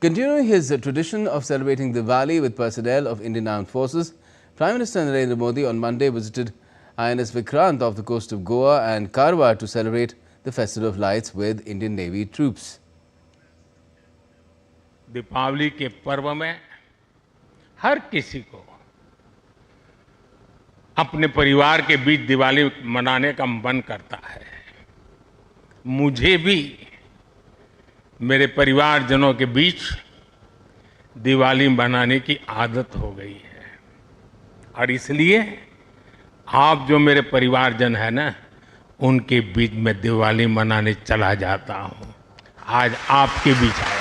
Continuing his tradition of celebrating Diwali with personnel of Indian Armed Forces, Prime Minister Narendra Modi on Monday visited INS Vikrant off the coast of Goa and Karwar to celebrate the Festival of Lights with Indian Navy troops. Deepawali के पर्व में हर किसी को अपने परिवार के बीच दिवाली मनाने का मन करता है। मुझे भी मेरे परिवारजनों के बीच दिवाली मनाने की आदत हो गई है और इसलिए आप जो मेरे परिवारजन है ना, उनके बीच में दिवाली मनाने चला जाता हूं। आज आपके बीच आया।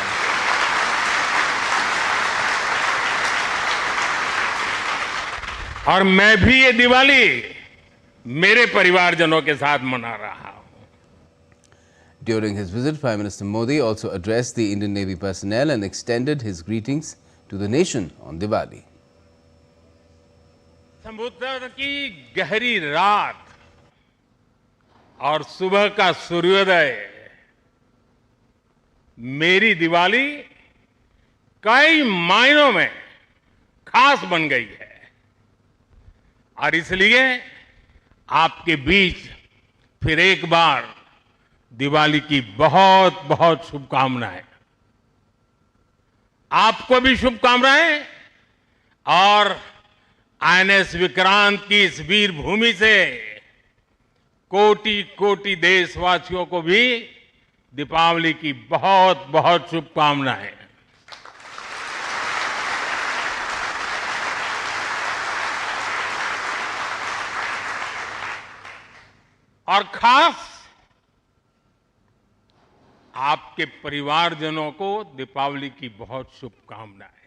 और मैं भी ये दिवाली मेरे परिवारजनों के साथ मना रहा हूं। During his visit, Prime Minister Modi also addressed the Indian Navy personnel and extended his greetings to the nation on Diwali. समुद्र की गहरी रात और सुबह का सूर्योदय मेरी दिवाली कई मायनों में खास बन गई है और इसलिए आपके बीच फिर एक बार दिवाली की बहुत बहुत शुभकामनाएं। आपको भी शुभकामनाएं और आईएनएस विक्रांत की इस वीर भूमि से कोटि कोटि देशवासियों को भी दीपावली की बहुत बहुत शुभकामनाएं। और खास आपके परिवारजनों को दीपावली की बहुत शुभकामनाएं।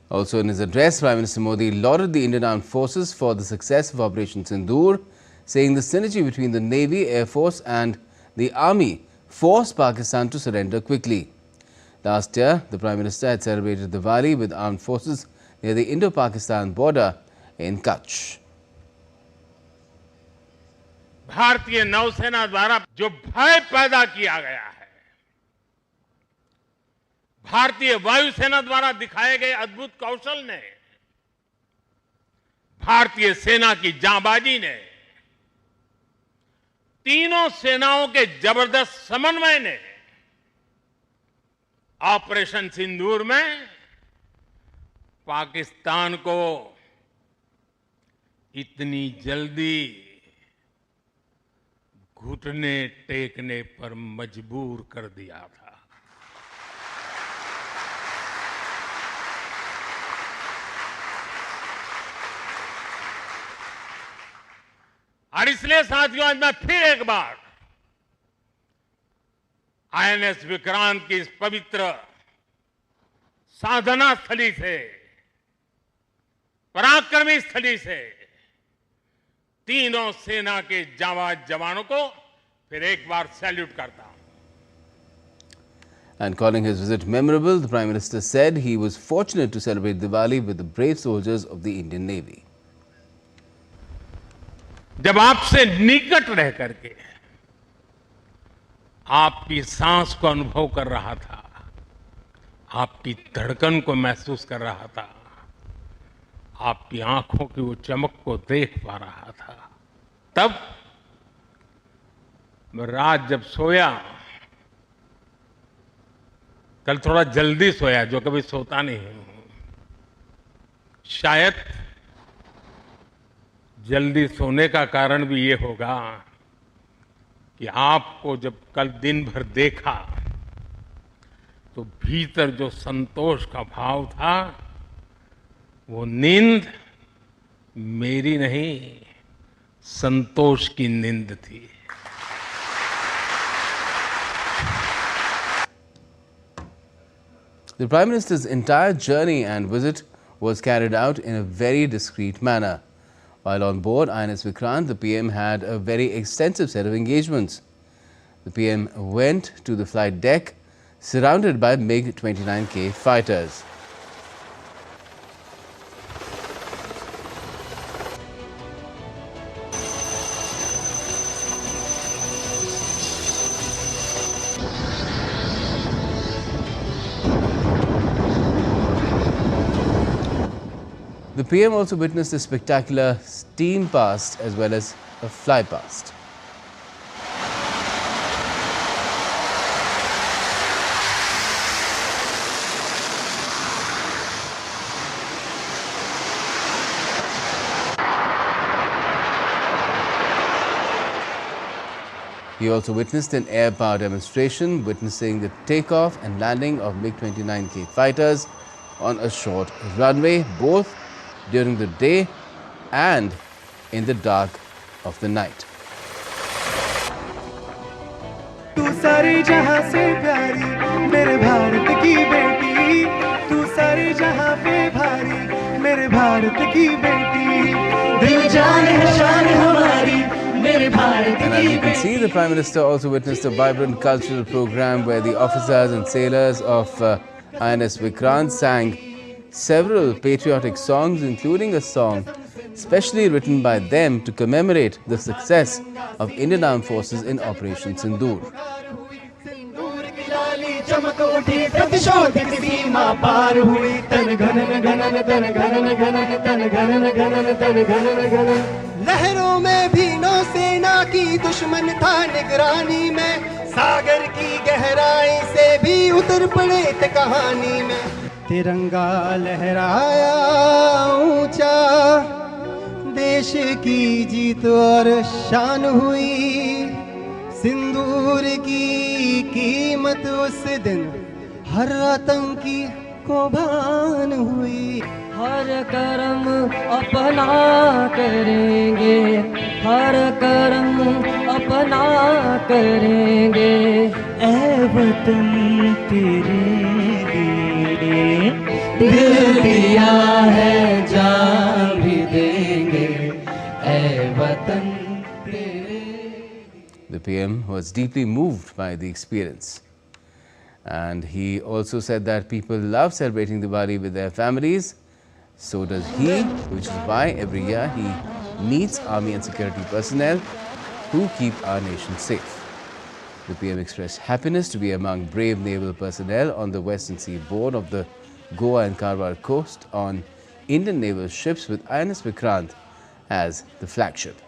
Also in his address, Prime Minister Modi lauded the Indian Armed Forces for the success of Operation Sindoor, saying the synergy between the Navy, Air Force and the Army forced Pakistan to surrender quickly. Last year, the Prime Minister had celebrated Diwali with armed forces near the Indo-Pakistan border in Kutch. भारतीय नौसेना द्वारा जो भय पैदा किया गया है, भारतीय वायुसेना द्वारा दिखाए गए अद्भुत कौशल ने, भारतीय सेना की जांबाजी ने, तीनों सेनाओं के जबरदस्त समन्वय ने ऑपरेशन सिंदूर में पाकिस्तान को इतनी जल्दी घुटने टेकने पर मजबूर कर दिया था। और इसलिए साथियों, आज मैं फिर एक बार आईएनएस विक्रांत की इस पवित्र साधना स्थली से, पराक्रमी स्थली से तीनों सेना के जांबाज जवानों को फिर एक बार सैल्यूट करता हूं। And calling his visit memorable, the Prime Minister said he was fortunate to celebrate Diwali with the brave soldiers of the Indian Navy. जब आपसे निकट रह करके आपकी सांस को अनुभव कर रहा था, आपकी धड़कन को महसूस कर रहा था, आपकी आंखों की वो चमक को देख पा रहा था, तब मैं रात जब सोया, कल थोड़ा जल्दी सोया, जो कभी सोता नहीं हूं। शायद जल्दी सोने का कारण भी ये होगा कि आपको जब कल दिन भर देखा तो भीतर जो संतोष का भाव था, वो नींद मेरी नहीं, संतोष की नींद थी। The Prime Minister's entire journey and visit was carried out in a very discreet manner. While on board INS Vikrant, the PM had a very extensive set of engagements. The PM went to the flight deck surrounded by MiG-29K fighters. PM also witnessed a spectacular steam past as well as a fly past. He also witnessed an air power demonstration, witnessing the takeoff and landing of MiG-29K fighters on a short runway, both during the day and in the dark of the night. तू सारे जहां से प्यारी मेरे भारत की बेटी, तू सारे जहां पे भारी मेरे भारत की बेटी, दिल जान है शान हमारी मेरे भारत And as की you can see, the Prime Minister also witnessed a vibrant cultural program where the officers and sailors of INS Vikrant sang several patriotic songs, including a song specially written by them to commemorate the success of Indian Armed Forces in Operation Sindoor. चमक उठी प्रतिशोध की सीमा पार हुई, तन गणन गणन तन गणन गणन तन गणन गणन तन गणन गणन, लहरों में भी नौसेना की दुश्मन था निगरानी में, सागर की गहराई से भी उतर पड़े थे कहानी में, तिरंगा लहराया ऊंचा, देश की जीत और शान हुई, सिंदूर की कीमत उस दिन हर आतंकी को भान हुई, हर कर्म अपना करेंगे, हर कर्म अपना करेंगे, ऐ वतन तेरे लिए दिल दिया है जान भी देंगे, ऐ वतन तेरे। The PM was deeply moved by the experience. And he also said that people love celebrating Diwali with their families. So does he, which is why every year he meets army and security personnel who keep our nation safe. The PM expressed happiness to be among brave naval personnel on the western seaboard of the Goa and Karwar coast on Indian naval ships with INS Vikrant as the flagship.